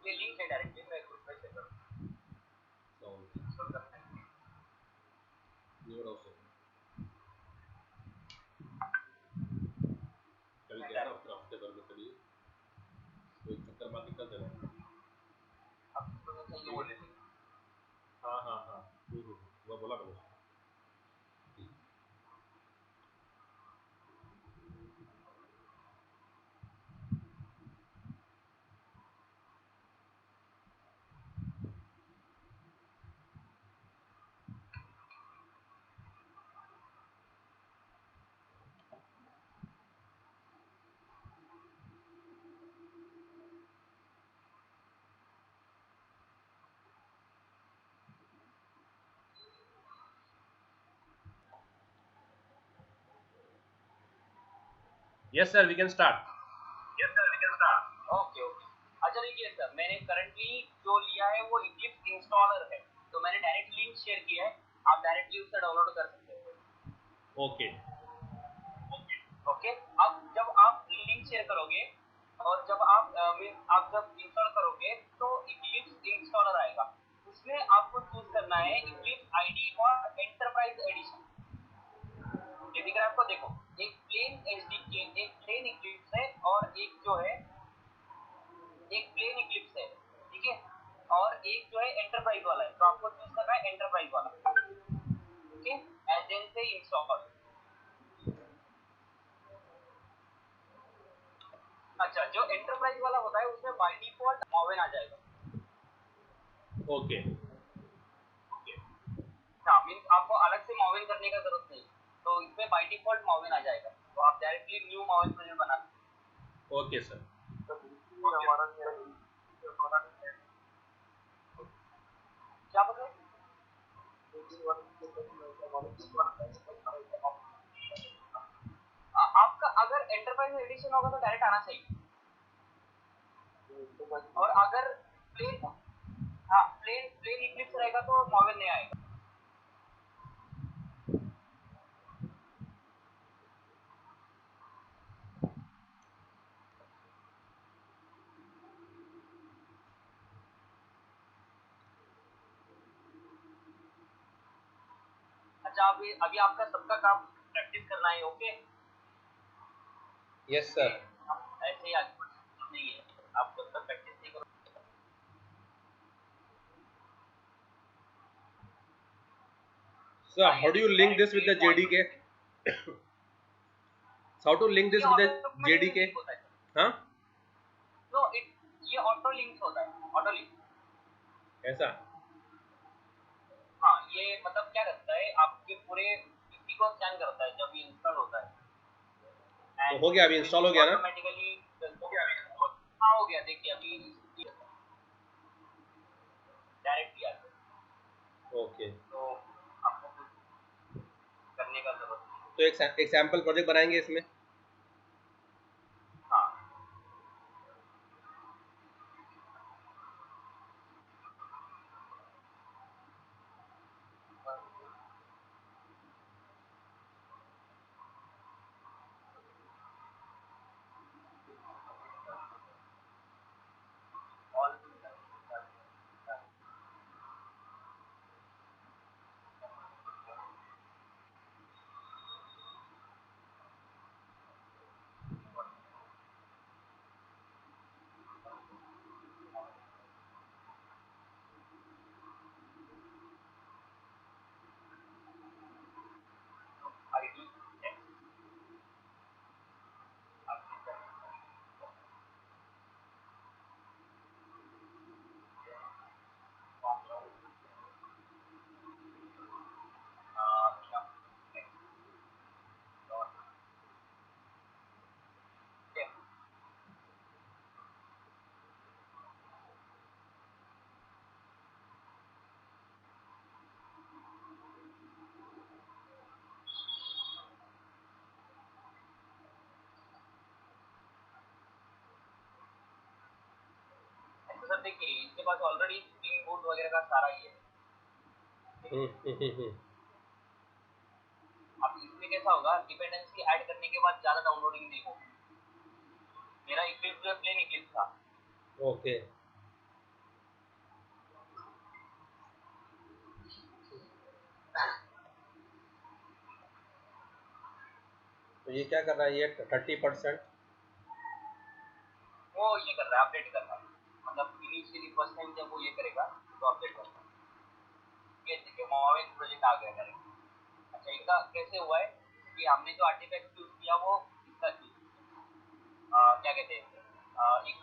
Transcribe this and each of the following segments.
ये लिंक है डायरेक्टली मैं ग्रुप पे शेयर करूंगा। इंस्टॉल करना है ये बड़ा उसे कल गया ना अपने हफ्ते भर में कभी तो एक चक्कर मार निकल देना। अब तो चाहिए वो ले लेंगे। हाँ हाँ हाँ वो बोला मैंने। Yes sir, we can start. Okay okay. अच्छा देखिए सर, मैंने करंटली जो लिया है वो इक्लिप्स इंस्टॉलर है, तो मैंने डायरेक्ट लिंक शेयर किया है, आप डायरेक्टली उससे डाउनलोड कर सकते हो। Okay. ओके। अब जब आप लिंक शेयर करोगे और जब आप आप जब इंस्टॉल करोगे तो इक्लिप्स इंस्टॉलर आएगा, उसमें आपको चूज करना है इक्लिप्स आईडी और एंटरप्राइज एडिशन। ये दिख रहा है आपको, देखो एक प्लेन एसडीके, एक प्लेन इक्लिप्स है और एक जो है एक प्लेन इक्लिप्स है, ठीक है, और एक जो है एंटरप्राइज वाला है, तो आपको चूज करना है एंटरप्राइज वाला। ओके, एजेंट से इंस्टॉल। अच्छा, जो एंटरप्राइज वाला होता है उसमें बाय डिफॉल्ट मॉवेन आ जाएगा। Okay. हाँ, मींस आपको अलग से मॉवेन करने का जरूरत नहीं, तो इसमें बाय डिफॉल्ट मॉवेन आ जाएगा, तो आप डायरेक्टली न्यू मॉवेन प्रोजेक्ट बना सकते। Okay sir. क्या बोल आपका अगर एंटरप्राइज एडिशन होगा तो डायरेक्ट आना चाहिए, और अगर प्लेन, हाँ प्लेन प्लेन इक्लिप्स रहेगा तो मॉवेन नहीं आएगा। अच्छा, अभी आपका सबका काम प्रैक्टिस करना है। Okay Yes sir. हम ऐसे ही आगे नहीं है, आप जब तक प्रैक्टिस नहीं करो। Sir, how do you link this with the JDK? How to link this with the JDK? हाँ? नो इट, ये ऑटो लिंक होता है, ऑटो लिंक। ऐसा? हाँ, ये मतलब क्या करता है, आपके पूरे पीसी को स्कैन करता है जब ये इंस्टॉल होता है। तो हो गया, अभी इंस्टॉल हो गया ना? ऑटोमेटिकली हो गया अभी। हाँ हो गया, देखिए अभी डायरेक्टली आ गया। ओके। तो आपको कुछ करने का जरूरत नहीं। तो एक सैंपल प्रोजेक्ट बनाएंगे इसमें। हाँ ऑल आईडी सर देखिए, इसके पास ऑलरेडी स्प्रिंग बूट वगैरह का सारा ही है। अब इसमें कैसा होगा, डिपेंडेंसी ऐड करने के बाद ज्यादा डाउनलोडिंग नहीं होगा। मेरा इक्लिप्स जो प्लेन इक्लिप्स था। ओके। ये क्या कर रहा है, ये 30%? वो ये कर रहा है, अपडेट कर रहा है, मतलब इनिशियली फर्स्ट टाइम जब वो ये करेगा तो अपडेट करता है। ये देखिए मोबाइल प्रोजेक्ट आ गया डायरेक्ट। अच्छा इनका कैसे हुआ है कि हमने जो आर्टिफैक्ट चूज किया वो इसका चूज क्या कहते हैं एक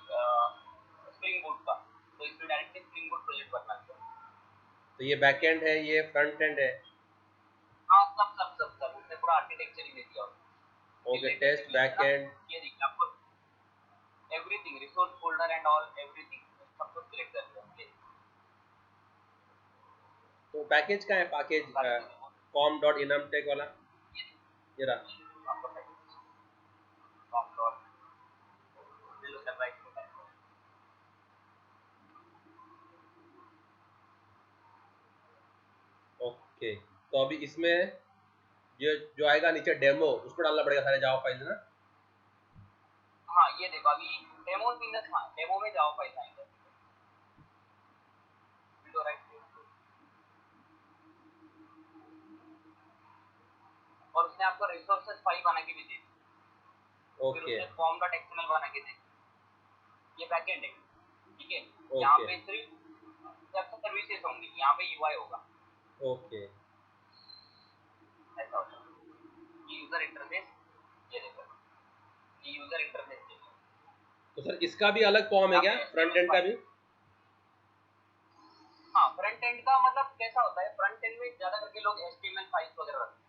स्प्रिंग बूट का, तो इसमें डायरेक्टली स्प्रिंग बूट प्रोजेक्ट बनना चाहिए। तो ये बैक एंड है, ये फ्रंट एंड है? हाँ सब सब सब सब उसने पूरा आर्किटेक्चर ही दे दिया उसको। ओके, लेटेस्ट टेस्ट रिलीज है बैक ना, एंड। ये देखिए आपको everything resource folder and all everything सब कुछ सिलेक्ट कर दिया। तो पैकेज का है, पैकेज सारी चीजें com.enumtech वाला, ये ये रहा। आपको कॉम डॉट राइट में है। ओके, तो अभी इसमें जो जो आएगा नीचे डेमो, उसको डालना पड़ेगा सारे जावा फाइल ना? हाँ ये देखो अभी डेमो मीनस, हाँ डेमो में जाओ फाइल आएंगे विंडो राइट और उसने आपको रिसोर्सेज फाइल बना के भी दी, फिर ओके उसने फॉर्म डॉट एक्सएमएल बना के दी। ये बैकएंड है, ठीक है। यहाँ ओके पे सिर्फ सर्विसेज होंगी, यहाँ पे यूआई होगा। ओके। ऐसा होगा ये यूजर इंटरफेस, ये देखो ये यूजर इंटरफेस देखो। तो सर इसका भी अलग फॉर्म है यहाँ क्या, पे फ्रंट एचटीएमएल एंड का फाइल, भी? हाँ फ्रंट एंड का मतलब कैसा होता है, फ्रंट एंड में ज्यादा करके लोग एचटीएमएल फाइल्स वगैरह रखते हैं।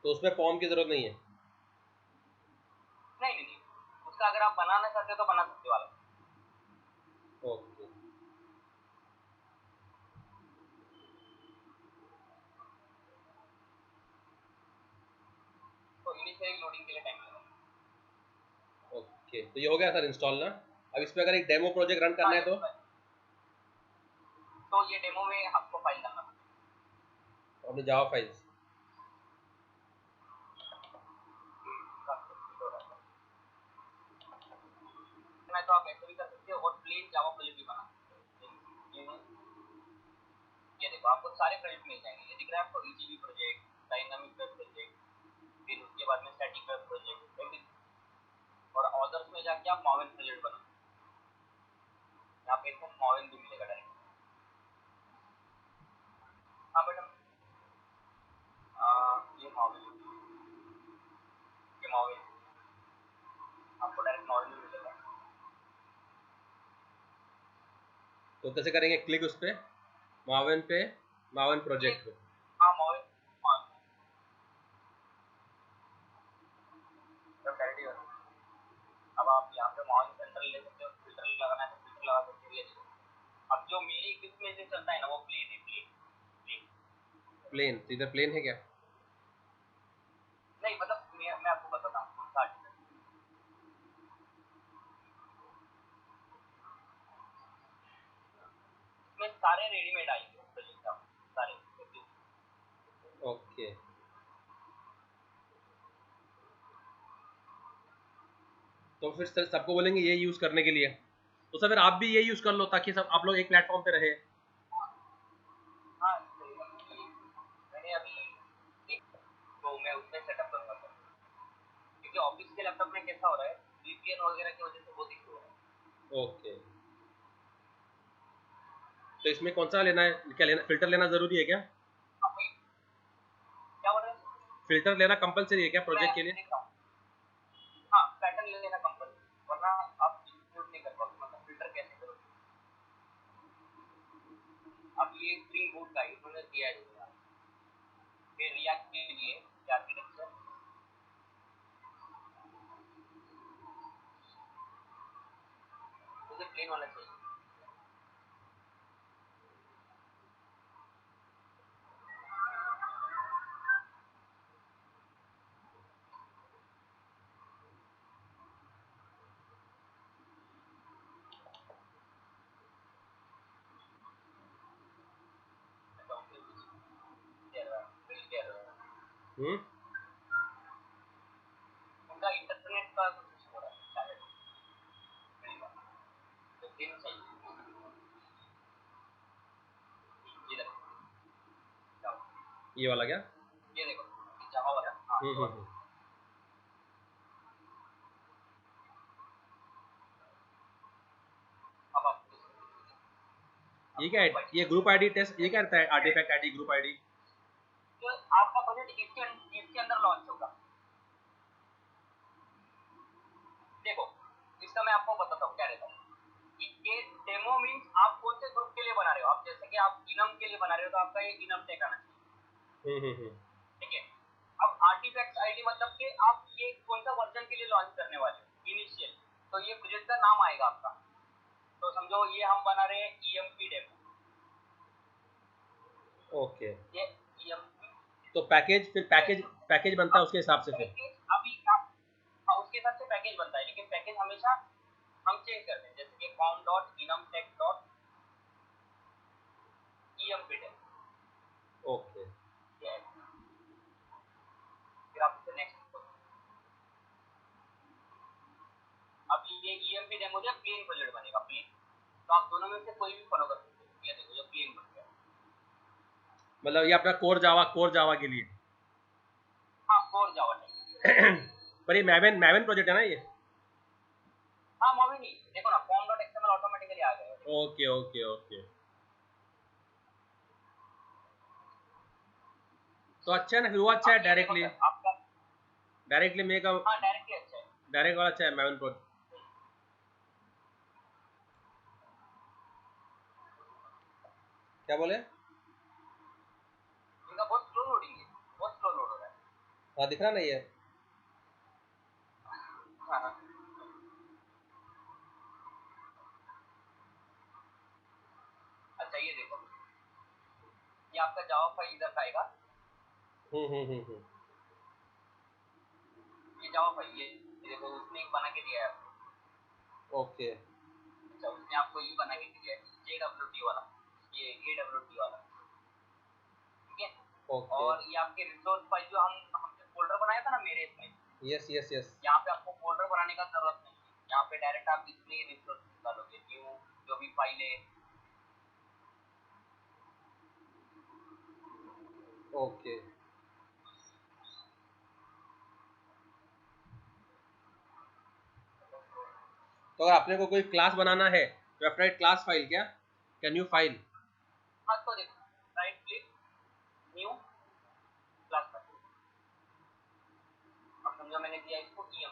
तो उसमें फॉर्म की जरूरत नहीं है? नहीं नहीं नहीं, उसका अगर आप बनाना चाहते हो तो बना सकते हो वाला। ओके। तो इनिशियली लोडिंग के लिए टाइम लगेगा। ओके, तो ये हो गया सर इंस्टॉल ना। अब इस पे अगर एक डेमो प्रोजेक्ट रन हाँ करना है ये तो ये डेमो में आपको फाइल करना अपने जावा फाइल्स। मैं तो आप ऐसे भी कर सकते हो और प्लेन जावा प्रोजेक्ट भी बना सकते हो। ये देखो आपको सारे प्रोजेक्ट मिल जाएंगे, ये दिख रहा है आपको ईजीबी प्रोजेक्ट, डायनामिक वेब प्रोजेक्ट, फिर उसके बाद में स्टैटिक वेब प्रोजेक्ट एवरीथिंग। और ऑर्डर्स में जाके आप मॉवेन प्रोजेक्ट बना, यहाँ पे एकदम मॉवेन भी मिलेगा डायरेक्ट। हाँ मैडम ये मॉवेन आपको डायरेक्ट मॉवेन भी मिलेगा। तो कैसे करेंगे, क्लिक उस पे मावन पे, मावन ये प्रोजेक्ट पे? हाँ मॉवेन डायरेक्टली। अब आप यहाँ पे मॉवेन सेंटर ले सकते हो, फिल्टर लगाना है तो फिल्टर लगा सकते हो, ये देखो। अब जो मेरी क्लिक में से चलता है ना वो प्लेन है, प्लेन प्लेन? तो इधर प्लेन है क्या? नहीं मतलब मैं आपको बताता हूँ कौन सा आर्टिकल। इसमें सारे रेडीमेड आएंगे प्रोजेक्ट आप सारे। ओके, तो फिर सर सबको बोलेंगे ये यूज करने के लिए, तो सर फिर आप भी ये यूज कर लो ताकि सब आप लोग एक प्लेटफॉर्म पे रहे। हाँ सही बात है। मैंने अभी तो मैं उसमें सेटअप करूंगा सर, क्योंकि ऑफिस के लैपटॉप में कैसा हो रहा है वीपीएन वगैरह की वजह से बहुत इशू हो रहा है। ओके, तो इसमें कौन सा लेना है, क्या लेना, फिल्टर लेना जरूरी है क्या? अभी क्या बोल रहे हैं, फिल्टर लेना कंपलसरी है क्या मैं प्रोजेक्ट के लिए? देख रहा हूँ। हाँ पैटर्न ले लेना कंपनी, वरना आप एग्जीक्यूट नहीं कर पाओगे, मतलब फिल्टर कैसे करोगे। अब ये स्प्रिंग बूट का इन्होंने दिया है, फिर रिएक्ट के लिए आर्किटेक्चर मुझे प्लेन होना चाहिए। हम्म। उनका इंटरनेट का कुछ इशू हो रहा है शायद, तो दिन चाहिए इधर जाओ। ये वाला क्या? ये देखो जावा वाला, हाँ ये वाला। हम्म। ये क्या है, ये ग्रुप आईडी टेस्ट, ये क्या रहता है, आर्टिफैक्ट आईडी, ग्रुप आईडी? तो आपका प्रोजेक्ट इसके अंदर लॉन्च होगा। देखो इसका मैं आपको बताता हूँ क्या रहता है। ये डेमो मीन्स आप कौन से ग्रुप के लिए बना रहे हो। आप जैसे कि आप इनम के लिए बना रहे हो तो आपका ये इनम टेक आना चाहिए। ठीक है। अब आर्टिफैक्ट आईडी मतलब कि आप ये कौन सा वर्जन के लिए लॉन्च करने वाले हो इनिशियल, तो ये प्रोजेक्ट का नाम आएगा आपका। तो समझो ये हम बना रहे हैं ईएमपी डेमो। ओके, ये ईएमपी तो पैकेज, फिर पैकेज बनता है उसके हिसाब से फिर। अभी उसके हिसाब से पैकेज बनता है, लेकिन पैकेज हमेशा हम चेंज करते हैं, जैसे कि फॉर्म डॉट इनम tech dot EMP demo. Okay, फिर आप इसे नेक्स्ट। अब ये ईएमपी डेमो जो प्लेन प्रोजेक्ट बनेगा प्लेन, तो आप दोनों में से कोई भी फॉलो कर सकते हो। ये देखो ये प्लेन बन गया। मतलब ये अपना कोर जावा के लिए। हाँ कोर जावा टाइप। पर ये मैवन प्रोजेक्ट है ना ये? हाँ मॉवी नहीं, देखो ना फॉर्म डॉट एक्सएमएल ऑटोमेटिकली आ गया। ओके ओके ओके, तो अच्छा है ना, फिर वो अच्छा है डायरेक्टली। आपका डायरेक्टली मेक अ, हाँ डायरेक्टली अच्छा है। डायरेक्ट वाला अच्छा है मैवन प्रोजेक्ट। क्या बोले? इनका बहुत स्लो लोडिंग है, बहुत स्लो लोड हो रहा है। हाँ दिख रहा नहीं है। हाँ हाँ। अच्छा ये देखो, ये आपका जावा फाइल इधर का आएगा। हम्म। ये जावा फाइल ये देखो उसने एक बना के दिया है आपको। ओके अच्छा उसने आपको ये बना के दिया है JWT वाला, ये AWT वाला। ठीक है। ओके, और ये आपके रिसोर्स फाइल जो हमने फोल्डर बनाया था ना मेरे इसमें, यस यस यस, यहाँ पे आपको फोल्डर बनाने का जरूरत नहीं है। यहाँ पे डायरेक्ट आप इसमें रिसोर्स निकालोगे, न्यू जो भी फाइल है। ओके। तो अगर आपने को कोई क्लास बनाना है तो लेफ्ट राइट क्लास फाइल, क्या क्या न्यू फाइल? हाँ तो देखो right click new class file. अब समझो मैंने दिया इसको ईएम,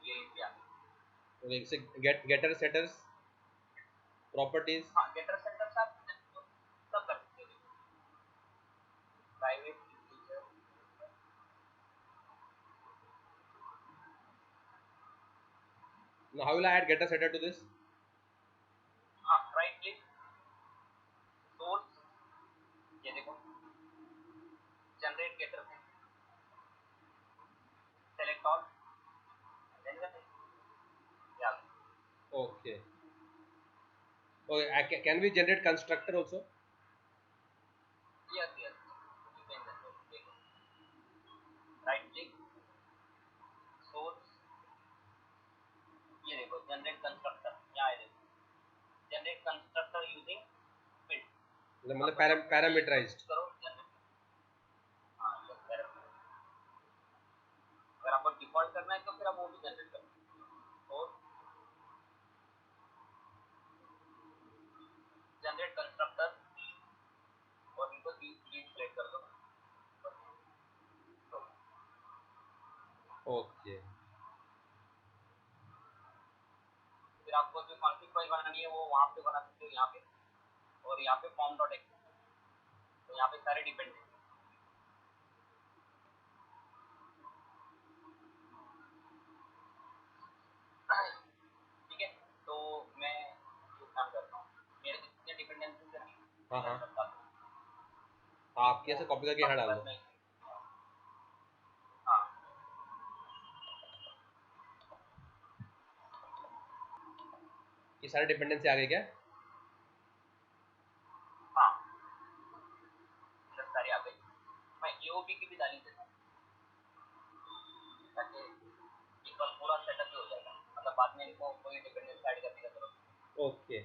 ये दिया। जैसे गेटर सेटर्स प्रॉपर्टीज। हाँ गेटर सेंटर से आप सब कर सकते हो। Private Now how will I add getter setter to this? हाँ राइट क्लिक सोर्स, ये देखो जनरेट गेटर से सेलेक्ट ऑल देन या Okay. Okay. Can we generate constructor also? Yes yes you can generate. देखो राइट क्लिक सोर्स, ये देखो generate constructor, यहाँ है देखो जनरेट कंस्ट्रक्टर यूजिंग फिल्ड। मतलब आपको जब ये पैरामीटराइज्ड। करो जनरेट। हाँ यस पैरामीटर। अगर आपको डिफॉल्ट करना है तो फिर आप वो भी जनरेट करो। और जनरेट कंस्ट्रक्टर और इनको सिलेक्ट कर दो। तो ओके, फिर आपको जो कॉन्फ़िग फाइल बनानी है वो वहाँ पे बना सकते हो, यहाँ पे। और यहाँ पे फॉर्म डॉट एक्स, तो यहाँ पे सारे डिपेंडेंट। ठीक है। तो मैं एक काम करता हूँ, मेरे जितने डिपेंडेंसीज है हाँ मैं हाँ, सब डाल दूँ। आप तो कैसे कॉपी करके यहाँ सबसे डाल पहले दो। मैं हाँ ये सारे डिपेंडेंसी आ गए क्या? हाँ सब सारी आ गई। मैं EOP की भी डाली देता हूँ ताकि एक बार पूरा सेटअप हो जाएगा, मतलब बाद में इनको कोई डिपेंडेंसी ऐड करने का जरूरत नहीं। ओके,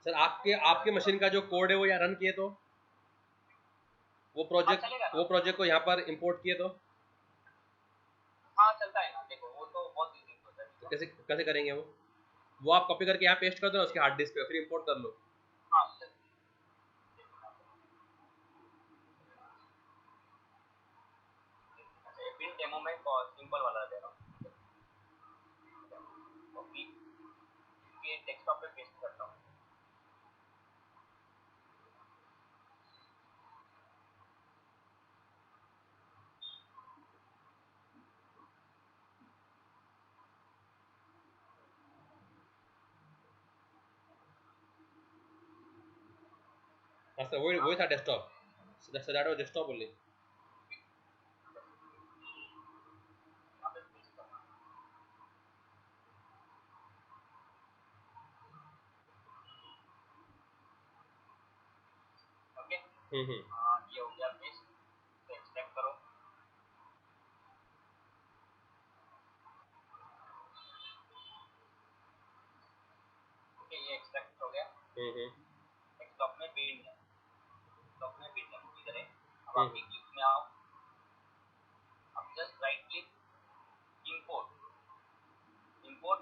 सर आपके आपके मशीन का जो कोड है वो यहाँ रन किए तो वो हाँ चलेगा ना। प्रोजेक्ट को यहाँ पर इंपोर्ट किए तो हाँ चलता है ना, देखो वो तो बहुत इजी होता है। कैसे कैसे करेंगे वो आप कॉपी करके यहाँ पेस्ट कर दो ना उसके हार्ड डिस्क पे, फिर इंपोर्ट कर लो। हाँ बिन डेमो में सिंपल वाला दे रहा हूँ, कॉपी के डेस्कटॉप पे पेस्ट करता हूँ। हाँ सर वही था desktop, so that was desktop only. यहाँ पे पेस्ट करना है। ओके, हम्म। ये हो गया पेस्ट, तो एक्सट्रैक्ट करो। ओके ये एक्सट्रैक्ट हो गया। हम्म। डेस्कटॉप में बिन है, डेस्कटॉप में बिन है, इधर है। अब हम्म। आपकी क्लिक में आओ, अब just right click, import, import,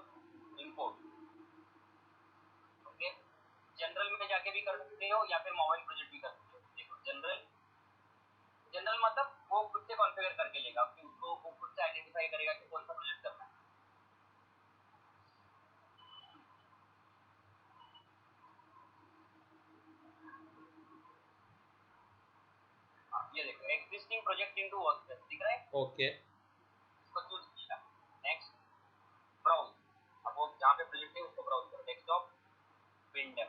import. Okay, general में जाके भी कर सकते हो या फिर मोबाइल प्रोजेक्ट भी कर सकते हो। देखो जनरल, जनरल मतलब वो खुद से कॉन्फ़िगर करके लेगा कि उसको वो खुद से आइडेंटिफाई करेगा कि कौन सा प्रोजेक्ट करना है। ये देखो एग्जिस्टिंग प्रोजेक्ट इनटू वर्कस्पेस दिख रहा है, ओके। इसको चूज किया। नेक्स्ट, ब्राउज, अब वो जहाँ पे प्रोजेक्ट है उसको ब्राउज करो। डेस्कटॉप, विंडो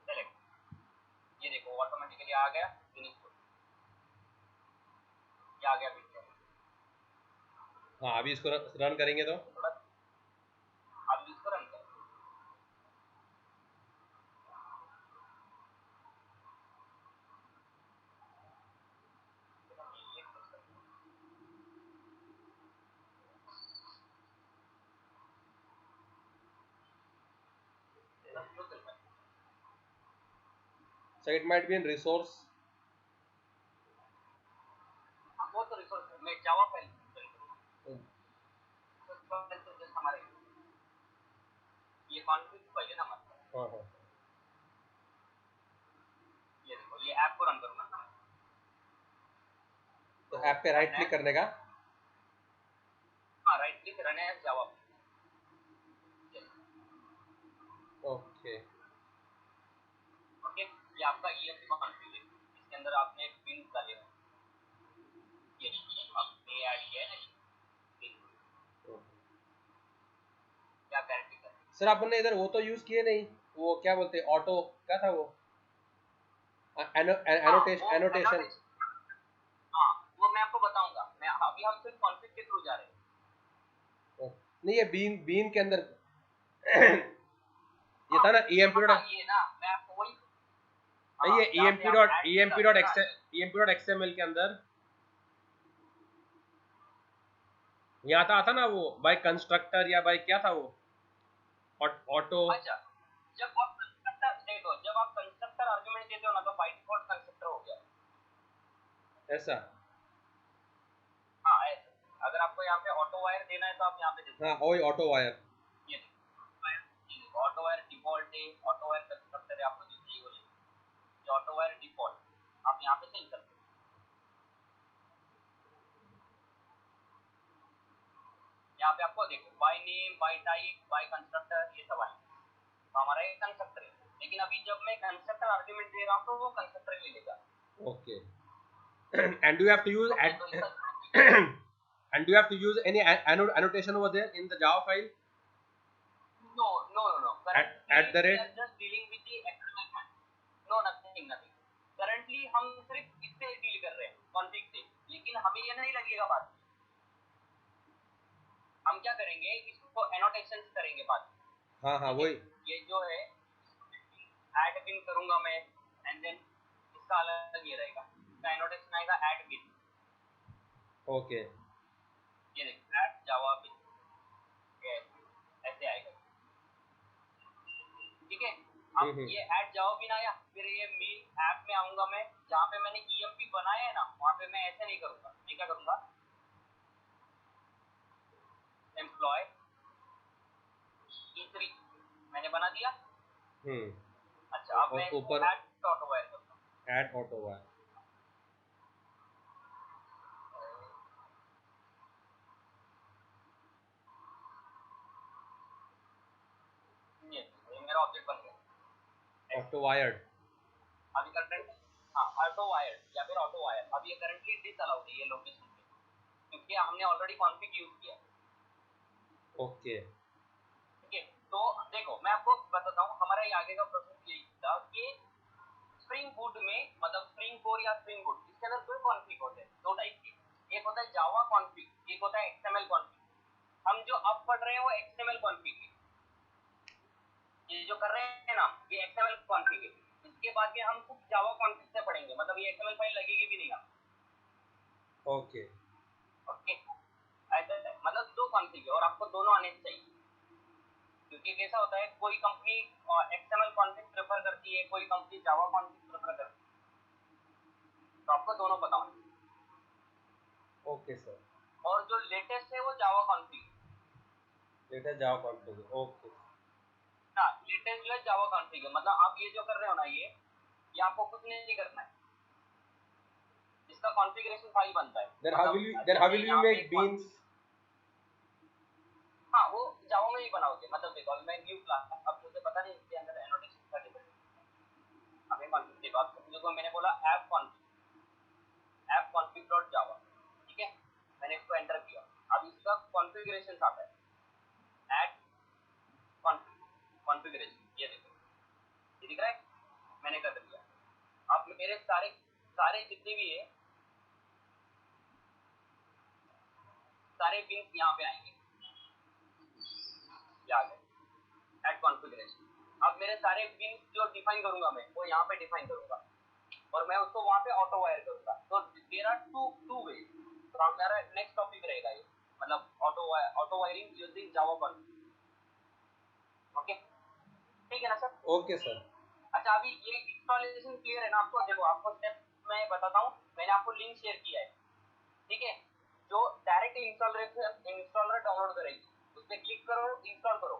सेलेक्ट, ये देखो ऑटोमेटिकली आ गया फिनिश, ये आ गया विंडो। हाँ अभी इसको रन करेंगे तो थोड़ा अब इसको रन करो। So it might be in resource. वो तो रिसोर्स में जावा फाइल जस्ट हमारे ये कॉन्फ़िग फाइल है ना हमारे। हाँ हाँ। ये देखो ये ऐप को रन करूंगा ना, तो तो ऐप पे राइट क्लिक करने का। हाँ राइट क्लिक, रन एज जावा। ओके। ओके, ये आपका EMP कॉन्फ़िग है, इसके अंदर आपने पिन डाले हैं, ये आपने ऐड किया है ना, क्या गारंटी कर। सर आपने इधर वो तो यूज किए नहीं, वो क्या बोलते हैं ऑटो, क्या था वो, हाँ वो एनोटेशन। एनोटेशन, हाँ वो मैं आपको बताऊंगा, मैं अभी हम सिर्फ कॉन्फ़िग के थ्रू जा रहे हैं। नहीं ये बीन बीन के अंदर ये था ना emp हाँ डॉट, ये ना मैं आपको वही, नहीं हाँ ये जहाँ emp पे आप डॉट ऐड emp डालते डॉट हो ना, emp डॉट xml के अंदर यहाँ आता ना वो बाय कंस्ट्रक्टर या बाय क्या था वो ऑटो। अच्छा जब आप कंस्ट्रक्टर देखो, जब आप कंस्ट्रक्टर आर्गुमेंट देते हो ना तो बाय डिफॉल्ट कंस्ट्रक्टर हो गया। ऐसा। हाँ ऐसे, अगर आपको यहाँ पे ऑटो वायर देना है तो आप यहाँ पे दे हाँ वही ऑटो वायर। ये देखो ऑटो वायर डिफॉल्ट है, ऑटो वायर कंस्ट्रक्टर है, आपको जो चाहिए वो ये ऑटो वायर डिफॉल्ट आप यहाँ पे चेंज कर सकते हो। यहाँ पे आपको देखो by name, by type, by constructor, ये सब आएंगे, तो हमारा ये कंस्ट्रक्टर है। लेकिन अभी जब मैं कंस्ट्रक्टर आर्गुमेंट दे रहा हूँ तो वो कंस्ट्रक्टर ले लेगा। Okay. and do you have to use okay तो इसका and do you have to use any annotation over there in the Java file? no no no no At the currently we rate are just dealing with the XML file, no nothing nothing, currently हम सिर्फ इससे deal कर रहे हैं config से, लेकिन हमें ये नहीं लगेगा बाद में, हम क्या करेंगे इसको एनोटेशंस करेंगे बाद में। हाँ हाँ वही। ये जो है ऐड पिन करूंगा मैं, एंड देन इसका अलग ये रहेगा, इसका एनोटेशन आएगा ऐड पिन। ओके। ये देखो ऐड जावा पिन ऐसे आएगा, ठीक है। अब ये ऐड जाओ भी ना, या फिर ये मेन ऐप में आऊंगा मैं, जहाँ पे मैंने EMP बनाया है ना, वहाँ पे मैं ऐसे नहीं करूंगा। मैं क्या करूंगा, एम्प्लॉय E3 मैंने बना दिया। अच्छा, अब मैं और इसको ऊपर ऐड ऑटो वायर करता हूँ। Add auto wire. ये मेरा ऑब्जेक्ट बन गया ऑटो वायर्ड। अभी करंट। हाँ, ऑटो वायर या फिर ऑटो वायर। अब ये करंटली डिसअलाउड है ये लोकेशन पे, क्योंकि हमने ऑलरेडी कॉन्फ़िग यूज किया है। ओके ठीक है, तो देखो मैं आपको बताता हूँ, हमारा ये आगे का प्रोसेस यही था कि स्प्रिंग बूट में, मतलब स्प्रिंग कोर या स्प्रिंग बूट, इसके अंदर दो कॉन्फ़िग होते हैं, दो टाइप के। एक होता है जावा कॉन्फ़िग, एक होता है XML कॉन्फ़िग। हम जो अब पढ़ रहे हैं वो XML कॉन्फ़िग है। ये जो कर रहे हैं ना, ये XML कॉन्फ़िग है। इसके बाद में हम कुछ जावा कॉन्फ़िग से पढ़ेंगे, मतलब ये XML फाइल लगेगी भी नहीं हम। ओके ओके, ऐसा है, मतलब दो कॉन्फ़िग है और आपको दोनों आने चाहिए। क्योंकि कैसा होता है, कोई कंपनी XML कॉन्फ़िग प्रेफर करती है, कोई कंपनी जावा कॉन्फ़िग प्रेफर करती है, तो आपको दोनों पता होना चाहिए। Okay sir. और जो लेटेस्ट है वो जावा कॉन्फ़िग है। लेटेस्ट जावा कॉन्फ़िग। ओके हाँ, लेटेस्ट जो है जावा कॉन्फ़िग है। मतलब आप ये जो कर रहे हो ना, ये आपको कुछ नहीं करना है, इसका कॉन्फ़िगरेशन फाइल बनता है। मतलब then how जैसे will you यहाँ पे make beans? हाँ, वो जावा में ही बनाओगे। मतलब देखो, मैं न्यू क्लास, अब मुझे पता नहीं इसके अंदर एनोटेशन का डिफरेंस। हमें कॉन्फ़िग देखो, आप देखो मैंने बोला ऐप कॉन्फ़िग डॉट जावा, ठीक है, मैंने इसको एंटर किया। अब इसका कॉन्फ़िगरेशन आता है, ऐड कॉन्फ़िगरेशन, ये देखो, ये दिख रहा है, मैंने कर दिया। अब मेरे सारे सारे जितने भी है, सारे पिन यहाँ पे आएंगे, आ गए, ऐड कॉन्फ़िगरेशन। अब मेरे सारे पिन जो डिफाइन करूंगा मैं, वो यहाँ पे डिफाइन करूंगा और मैं उसको वहाँ पे ऑटो वायर करूंगा। तो देयर आर टू वे। तो हमारा नेक्स्ट टॉपिक रहेगा ये, मतलब auto wiring using Java config. Okay, ठीक है ना सर? Okay sir. अच्छा, अभी ये इंस्टॉलेशन क्लियर है ना आपको? देखो, आपको स्टेप मैं बताता हूँ, मैंने आपको लिंक शेयर किया है, ठीक है, जो डायरेक्ट इंस्टॉलर डाउनलोड करेगी, उस पर क्लिक करो, इंस्टॉल करो।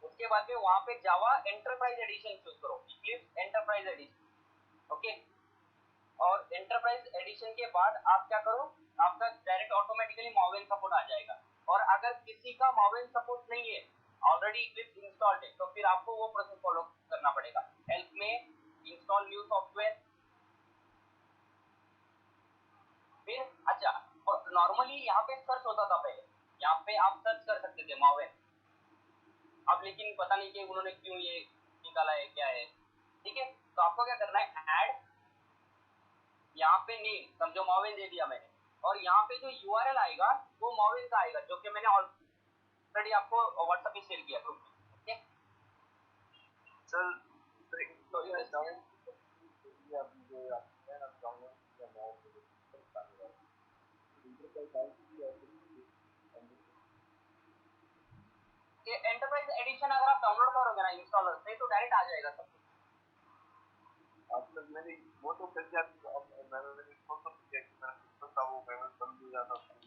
उसके बाद में वहां पे जावा एंटरप्राइज एडिशन चूज करो, इक्लिप्स एंटरप्राइज एडिशन। ओके, और एंटरप्राइज एडिशन के बाद आप क्या करो, आपका डायरेक्ट ऑटोमेटिकली मावेन सपोर्ट आ जाएगा। और अगर किसी का मावेन सपोर्ट नहीं है, ऑलरेडी इक्लिप्स इंस्टॉल्ड है, तो फिर आपको वो प्रोसेस फॉलो करना पड़ेगा। हेल्प में इंस्टॉल न्यू सॉफ्टवेयर, फिर अच्छा, नॉर्मली यहाँ पे सर्च होता था पहले, यहाँ पे आप सर्च कर सकते थे मावेन। अब लेकिन पता नहीं कि उन्होंने क्यों ये निकाला है, क्या है। ठीक है, तो आपको क्या करना है, ऐड, यहाँ पे नेम समझो मावेन दे दिया मैंने, और यहाँ पे जो यूआरएल आएगा वो मावेन का आएगा, जो कि मैंने ऑलरेडी आपको व्हाट्सएप पे शेयर किया ग्रुप में। ठीक है सर, तो ये एंटरप्राइज एडिशन अगर आप डाउनलोड करोगे ना इंस्टॉलर से, तो डायरेक्ट आ जाएगा सब कुछ। मैंने वो तो कर दिया, मैंने इसको तो किया कि मेरा सिस्टम था वो पेमेंट बंद हो जाता था।